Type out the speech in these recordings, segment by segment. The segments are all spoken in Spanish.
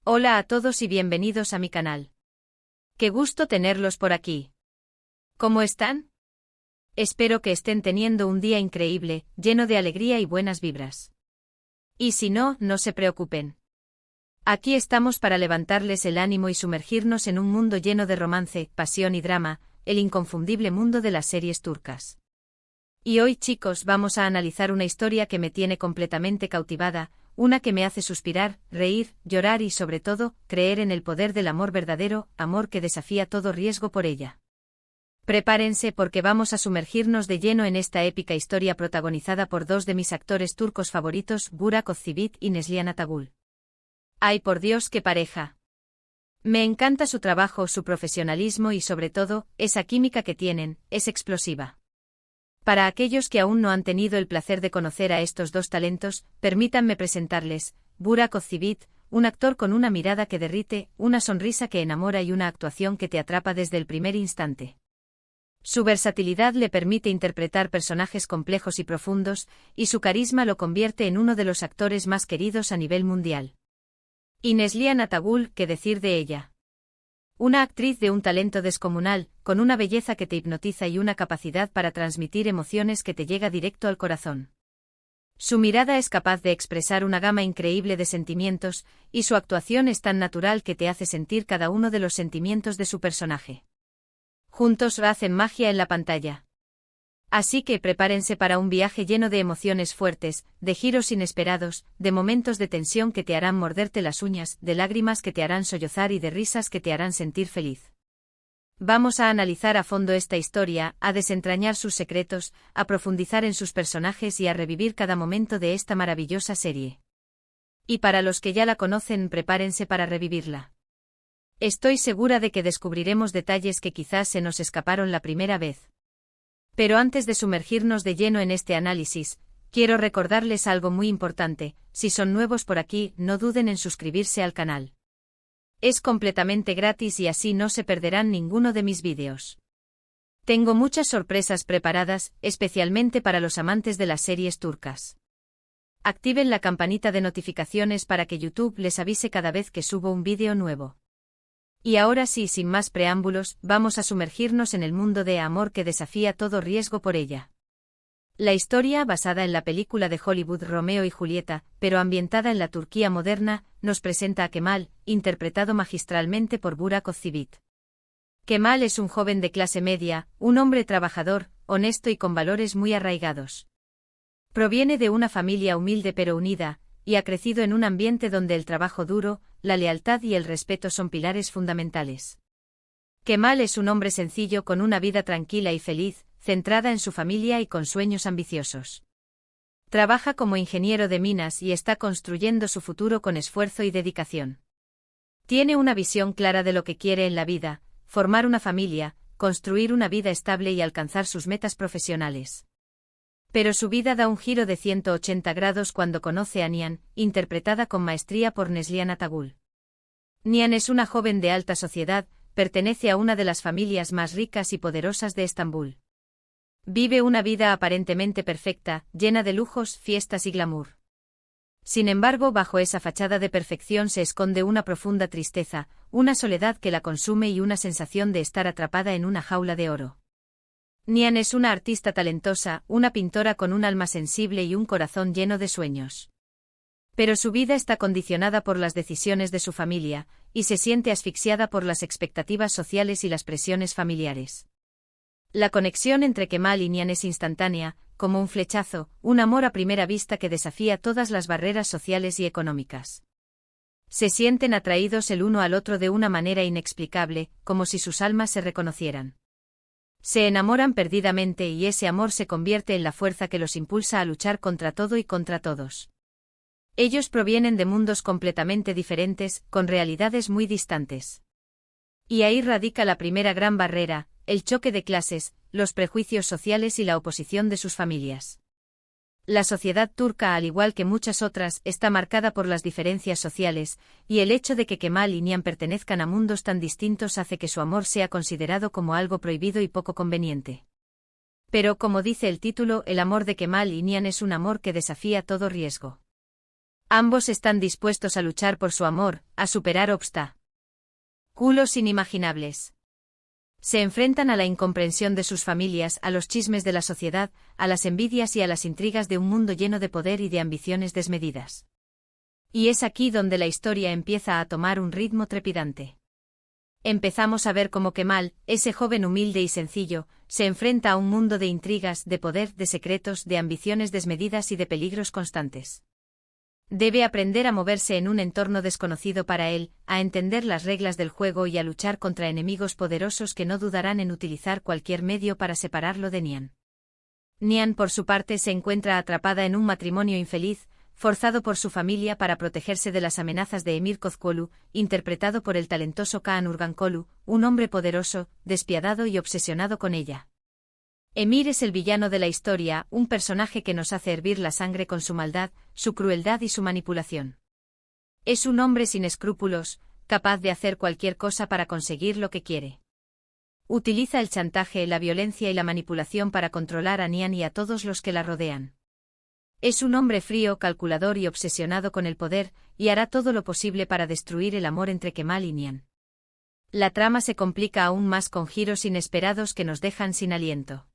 Hola a todos y bienvenidos a mi canal. Qué gusto tenerlos por aquí. ¿Cómo están? Espero que estén teniendo un día increíble, lleno de alegría y buenas vibras. Y si no, no se preocupen. Aquí estamos para levantarles el ánimo y sumergirnos en un mundo lleno de romance, pasión y drama, el inconfundible mundo de las series turcas. Y hoy, chicos, vamos a analizar una historia que me tiene completamente cautivada, una que me hace suspirar, reír, llorar y sobre todo, creer en el poder del amor verdadero, amor que desafía todo riesgo por ella. Prepárense porque vamos a sumergirnos de lleno en esta épica historia protagonizada por dos de mis actores turcos favoritos, Burak Özçivit y Neslihan Atagül. ¡Ay por Dios, qué pareja! Me encanta su trabajo, su profesionalismo y sobre todo, esa química que tienen, es explosiva. Para aquellos que aún no han tenido el placer de conocer a estos dos talentos, permítanme presentarles, Burak Özçivit, un actor con una mirada que derrite, una sonrisa que enamora y una actuación que te atrapa desde el primer instante. Su versatilidad le permite interpretar personajes complejos y profundos, y su carisma lo convierte en uno de los actores más queridos a nivel mundial. Y Neslihan Atagül, ¿qué decir de ella? Una actriz de un talento descomunal, con una belleza que te hipnotiza y una capacidad para transmitir emociones que te llega directo al corazón. Su mirada es capaz de expresar una gama increíble de sentimientos, y su actuación es tan natural que te hace sentir cada uno de los sentimientos de su personaje. Juntos hacen magia en la pantalla. Así que prepárense para un viaje lleno de emociones fuertes, de giros inesperados, de momentos de tensión que te harán morderte las uñas, de lágrimas que te harán sollozar y de risas que te harán sentir feliz. Vamos a analizar a fondo esta historia, a desentrañar sus secretos, a profundizar en sus personajes y a revivir cada momento de esta maravillosa serie. Y para los que ya la conocen, prepárense para revivirla. Estoy segura de que descubriremos detalles que quizás se nos escaparon la primera vez. Pero antes de sumergirnos de lleno en este análisis, quiero recordarles algo muy importante: si son nuevos por aquí, no duden en suscribirse al canal. Es completamente gratis y así no se perderán ninguno de mis vídeos. Tengo muchas sorpresas preparadas, especialmente para los amantes de las series turcas. Activen la campanita de notificaciones para que YouTube les avise cada vez que subo un vídeo nuevo. Y ahora sí, sin más preámbulos, vamos a sumergirnos en el mundo de amor que desafía todo riesgo por ella. La historia, basada en la película de Hollywood Romeo y Julieta, pero ambientada en la Turquía moderna, nos presenta a Kemal, interpretado magistralmente por Burak Özçivit. Kemal es un joven de clase media, un hombre trabajador, honesto y con valores muy arraigados. Proviene de una familia humilde pero unida, y ha crecido en un ambiente donde el trabajo duro, la lealtad y el respeto son pilares fundamentales. Kemal es un hombre sencillo con una vida tranquila y feliz, centrada en su familia y con sueños ambiciosos. Trabaja como ingeniero de minas y está construyendo su futuro con esfuerzo y dedicación. Tiene una visión clara de lo que quiere en la vida: formar una familia, construir una vida estable y alcanzar sus metas profesionales. Pero su vida da un giro de 180 grados cuando conoce a Nihan, interpretada con maestría por Neslihan Atagül. Nihan es una joven de alta sociedad, pertenece a una de las familias más ricas y poderosas de Estambul. Vive una vida aparentemente perfecta, llena de lujos, fiestas y glamour. Sin embargo, bajo esa fachada de perfección se esconde una profunda tristeza, una soledad que la consume y una sensación de estar atrapada en una jaula de oro. Nihan es una artista talentosa, una pintora con un alma sensible y un corazón lleno de sueños. Pero su vida está condicionada por las decisiones de su familia, y se siente asfixiada por las expectativas sociales y las presiones familiares. La conexión entre Kemal y Nihan es instantánea, como un flechazo, un amor a primera vista que desafía todas las barreras sociales y económicas. Se sienten atraídos el uno al otro de una manera inexplicable, como si sus almas se reconocieran. Se enamoran perdidamente y ese amor se convierte en la fuerza que los impulsa a luchar contra todo y contra todos. Ellos provienen de mundos completamente diferentes, con realidades muy distantes. Y ahí radica la primera gran barrera: el choque de clases, los prejuicios sociales y la oposición de sus familias. La sociedad turca, al igual que muchas otras, está marcada por las diferencias sociales, y el hecho de que Kemal y Nihan pertenezcan a mundos tan distintos hace que su amor sea considerado como algo prohibido y poco conveniente. Pero, como dice el título, el amor de Kemal y Nihan es un amor que desafía todo riesgo. Ambos están dispuestos a luchar por su amor, a superar obstáculos inimaginables. Se enfrentan a la incomprensión de sus familias, a los chismes de la sociedad, a las envidias y a las intrigas de un mundo lleno de poder y de ambiciones desmedidas. Y es aquí donde la historia empieza a tomar un ritmo trepidante. Empezamos a ver cómo Kemal, ese joven humilde y sencillo, se enfrenta a un mundo de intrigas, de poder, de secretos, de ambiciones desmedidas y de peligros constantes. Debe aprender a moverse en un entorno desconocido para él, a entender las reglas del juego y a luchar contra enemigos poderosos que no dudarán en utilizar cualquier medio para separarlo de Nihan. Nihan, por su parte, se encuentra atrapada en un matrimonio infeliz, forzado por su familia para protegerse de las amenazas de Emir Kozkolu, interpretado por el talentoso Kaan Urgankolu, un hombre poderoso, despiadado y obsesionado con ella. Emir es el villano de la historia, un personaje que nos hace hervir la sangre con su maldad, su crueldad y su manipulación. Es un hombre sin escrúpulos, capaz de hacer cualquier cosa para conseguir lo que quiere. Utiliza el chantaje, la violencia y la manipulación para controlar a Nihan y a todos los que la rodean. Es un hombre frío, calculador y obsesionado con el poder, y hará todo lo posible para destruir el amor entre Kemal y Nihan. La trama se complica aún más con giros inesperados que nos dejan sin aliento.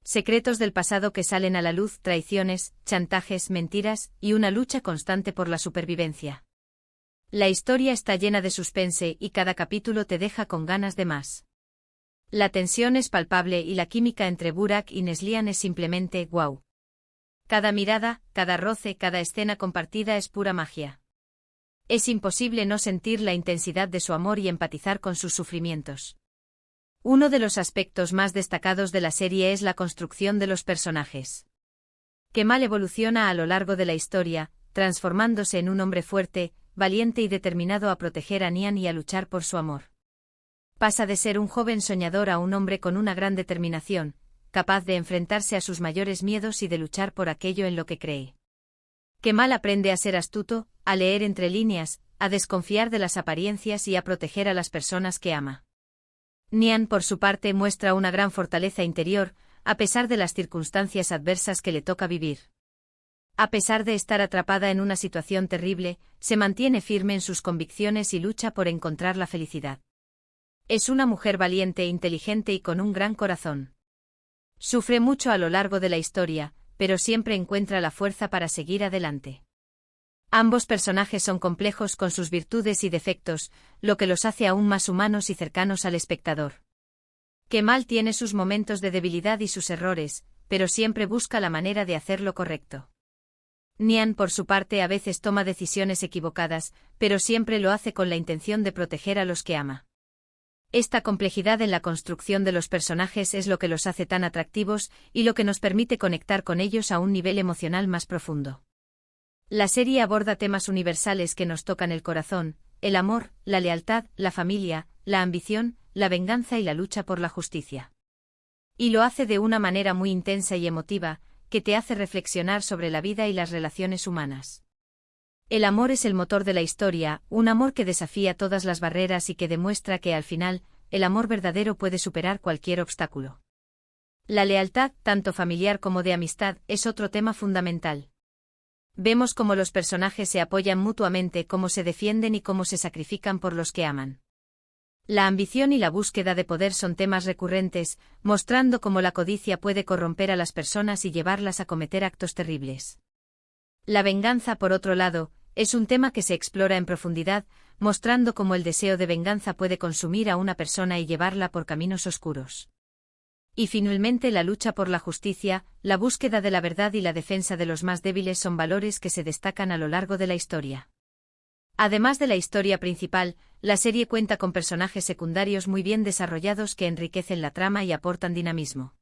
Secretos del pasado que salen a la luz, traiciones, chantajes, mentiras, y una lucha constante por la supervivencia. La historia está llena de suspense y cada capítulo te deja con ganas de más. La tensión es palpable y la química entre Burak y Neslihan es simplemente ¡guau! Cada mirada, cada roce, cada escena compartida es pura magia. Es imposible no sentir la intensidad de su amor y empatizar con sus sufrimientos. Uno de los aspectos más destacados de la serie es la construcción de los personajes. Kemal evoluciona a lo largo de la historia, transformándose en un hombre fuerte, valiente y determinado a proteger a Nihan y a luchar por su amor. Pasa de ser un joven soñador a un hombre con una gran determinación, capaz de enfrentarse a sus mayores miedos y de luchar por aquello en lo que cree. Kemal aprende a ser astuto, a leer entre líneas, a desconfiar de las apariencias y a proteger a las personas que ama. Nihan, por su parte, muestra una gran fortaleza interior, a pesar de las circunstancias adversas que le toca vivir. A pesar de estar atrapada en una situación terrible, se mantiene firme en sus convicciones y lucha por encontrar la felicidad. Es una mujer valiente, inteligente y con un gran corazón. Sufre mucho a lo largo de la historia, pero siempre encuentra la fuerza para seguir adelante. Ambos personajes son complejos con sus virtudes y defectos, lo que los hace aún más humanos y cercanos al espectador. Kemal tiene sus momentos de debilidad y sus errores, pero siempre busca la manera de hacer lo correcto. Nihan, por su parte, a veces toma decisiones equivocadas, pero siempre lo hace con la intención de proteger a los que ama. Esta complejidad en la construcción de los personajes es lo que los hace tan atractivos y lo que nos permite conectar con ellos a un nivel emocional más profundo. La serie aborda temas universales que nos tocan el corazón: el amor, la lealtad, la familia, la ambición, la venganza y la lucha por la justicia. Y lo hace de una manera muy intensa y emotiva, que te hace reflexionar sobre la vida y las relaciones humanas. El amor es el motor de la historia, un amor que desafía todas las barreras y que demuestra que al final, el amor verdadero puede superar cualquier obstáculo. La lealtad, tanto familiar como de amistad, es otro tema fundamental. Vemos cómo los personajes se apoyan mutuamente, cómo se defienden y cómo se sacrifican por los que aman. La ambición y la búsqueda de poder son temas recurrentes, mostrando cómo la codicia puede corromper a las personas y llevarlas a cometer actos terribles. La venganza, por otro lado, es un tema que se explora en profundidad, mostrando cómo el deseo de venganza puede consumir a una persona y llevarla por caminos oscuros. Y finalmente, la lucha por la justicia, la búsqueda de la verdad y la defensa de los más débiles son valores que se destacan a lo largo de la historia. Además de la historia principal, la serie cuenta con personajes secundarios muy bien desarrollados que enriquecen la trama y aportan dinamismo.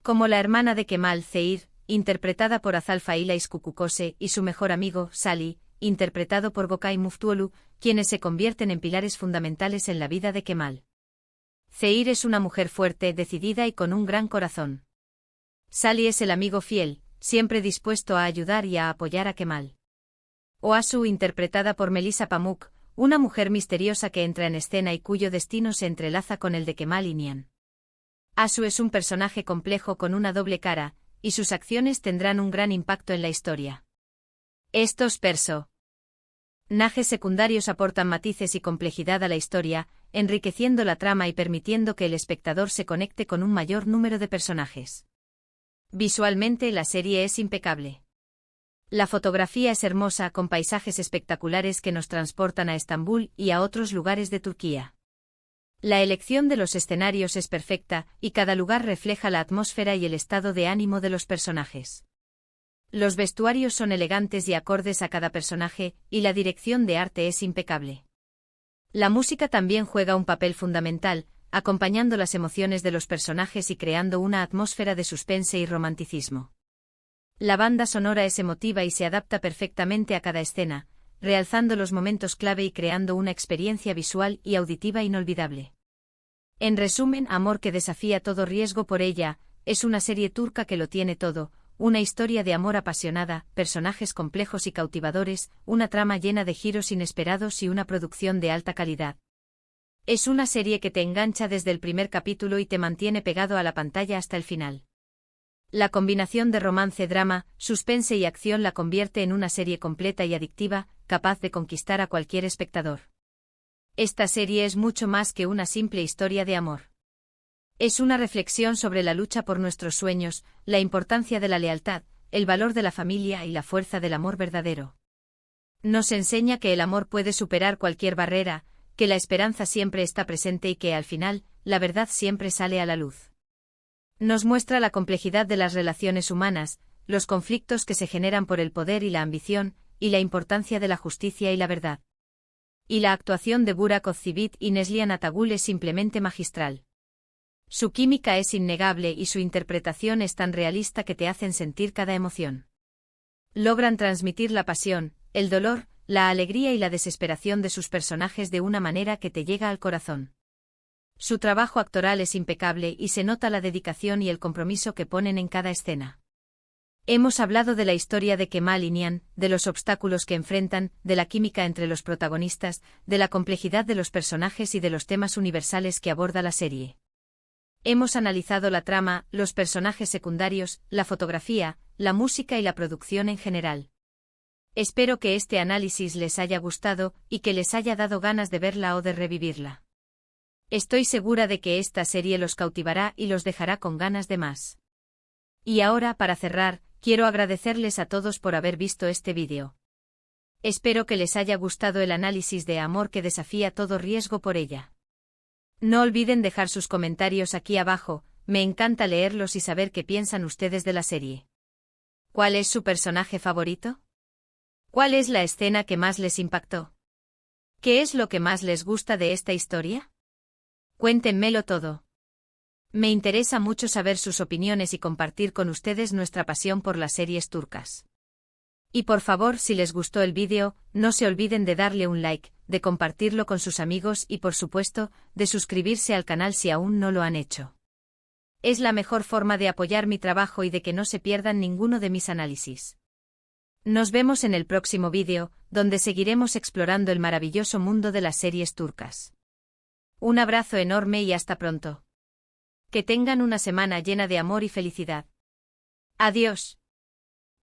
Como la hermana de Kemal, Zeir, interpretada por Azalfa Ilais Kukukose, y su mejor amigo, Sali, interpretado por Gökay Muftuolu, quienes se convierten en pilares fundamentales en la vida de Kemal. Zeir es una mujer fuerte, decidida y con un gran corazón. Sali es el amigo fiel, siempre dispuesto a ayudar y a apoyar a Kemal. Oasu, interpretada por Melissa Pamuk, una mujer misteriosa que entra en escena y cuyo destino se entrelaza con el de Kemal y Nihan. Asu es un personaje complejo con una doble cara, y sus acciones tendrán un gran impacto en la historia. Estos personajes secundarios aportan matices y complejidad a la historia, enriqueciendo la trama y permitiendo que el espectador se conecte con un mayor número de personajes. Visualmente la serie es impecable. La fotografía es hermosa con paisajes espectaculares que nos transportan a Estambul y a otros lugares de Turquía. La elección de los escenarios es perfecta y cada lugar refleja la atmósfera y el estado de ánimo de los personajes. Los vestuarios son elegantes y acordes a cada personaje, y la dirección de arte es impecable. La música también juega un papel fundamental, acompañando las emociones de los personajes y creando una atmósfera de suspense y romanticismo. La banda sonora es emotiva y se adapta perfectamente a cada escena, realzando los momentos clave y creando una experiencia visual y auditiva inolvidable. En resumen, Amor que desafía todo riesgo por ella, es una serie turca que lo tiene todo, una historia de amor apasionada, personajes complejos y cautivadores, una trama llena de giros inesperados y una producción de alta calidad. Es una serie que te engancha desde el primer capítulo y te mantiene pegado a la pantalla hasta el final. La combinación de romance, drama, suspense y acción la convierte en una serie completa y adictiva, capaz de conquistar a cualquier espectador. Esta serie es mucho más que una simple historia de amor. Es una reflexión sobre la lucha por nuestros sueños, la importancia de la lealtad, el valor de la familia y la fuerza del amor verdadero. Nos enseña que el amor puede superar cualquier barrera, que la esperanza siempre está presente y que, al final, la verdad siempre sale a la luz. Nos muestra la complejidad de las relaciones humanas, los conflictos que se generan por el poder y la ambición, y la importancia de la justicia y la verdad. Y la actuación de Burak Özçivit y Neslihan Atagul es simplemente magistral. Su química es innegable y su interpretación es tan realista que te hacen sentir cada emoción. Logran transmitir la pasión, el dolor, la alegría y la desesperación de sus personajes de una manera que te llega al corazón. Su trabajo actoral es impecable y se nota la dedicación y el compromiso que ponen en cada escena. Hemos hablado de la historia de Kemal y Nihan, de los obstáculos que enfrentan, de la química entre los protagonistas, de la complejidad de los personajes y de los temas universales que aborda la serie. Hemos analizado la trama, los personajes secundarios, la fotografía, la música y la producción en general. Espero que este análisis les haya gustado y que les haya dado ganas de verla o de revivirla. Estoy segura de que esta serie los cautivará y los dejará con ganas de más. Y ahora, para cerrar, quiero agradecerles a todos por haber visto este vídeo. Espero que les haya gustado el análisis de Amor que desafía todo riesgo por ella. No olviden dejar sus comentarios aquí abajo, me encanta leerlos y saber qué piensan ustedes de la serie. ¿Cuál es su personaje favorito? ¿Cuál es la escena que más les impactó? ¿Qué es lo que más les gusta de esta historia? Cuéntenmelo todo. Me interesa mucho saber sus opiniones y compartir con ustedes nuestra pasión por las series turcas. Y por favor, si les gustó el vídeo, no se olviden de darle un like, de compartirlo con sus amigos y por supuesto, de suscribirse al canal si aún no lo han hecho. Es la mejor forma de apoyar mi trabajo y de que no se pierdan ninguno de mis análisis. Nos vemos en el próximo vídeo, donde seguiremos explorando el maravilloso mundo de las series turcas. Un abrazo enorme y hasta pronto. Que tengan una semana llena de amor y felicidad. Adiós.